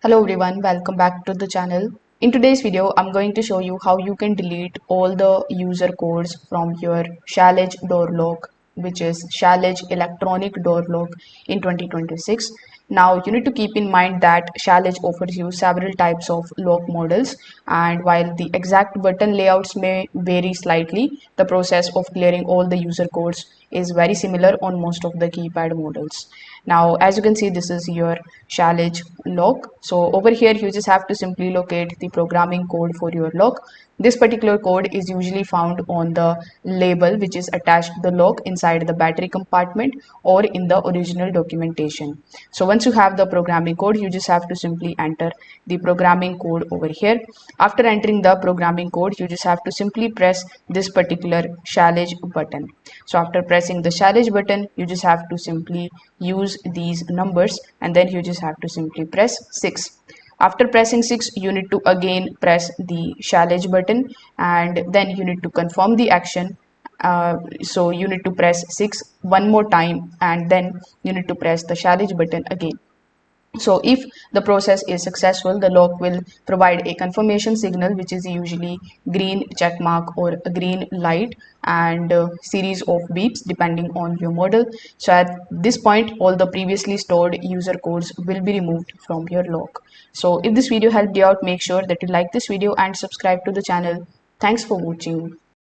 Hello everyone, welcome back to the channel. In today's video, I'm going to show you how you can delete all the user codes from your Schlage Door Lock, which is Schlage electronic door lock in 2026. Now you need to keep in mind that Schlage offers you several types of lock models, and while the exact button layouts may vary slightly, the process of clearing all the user codes is very similar on most of the keypad models. Now, as you can see, this is your Schlage lock. So over here, you just have to simply locate the programming code for your lock. This particular code is usually found on the label which is attached to the lock inside the battery compartment or in the original documentation. So once you have the programming code, you just have to simply enter the programming code over here. After entering the programming code, you just have to simply press this particular Schlage button. So after pressing the Schlage button, you just have to simply use these numbers and then you just have to simply press 6. After pressing 6, you need to again press the Schlage button and then you need to confirm the action. So you need to press 6 one more time and then you need to press the Schlage button again. So if the process is successful, the lock will provide a confirmation signal, which is usually green check mark or a green light and a series of beeps depending on your model. So at this point, all the previously stored user codes will be removed from your lock. So if this video helped you out, make sure that you like this video and subscribe to the channel. Thanks for watching.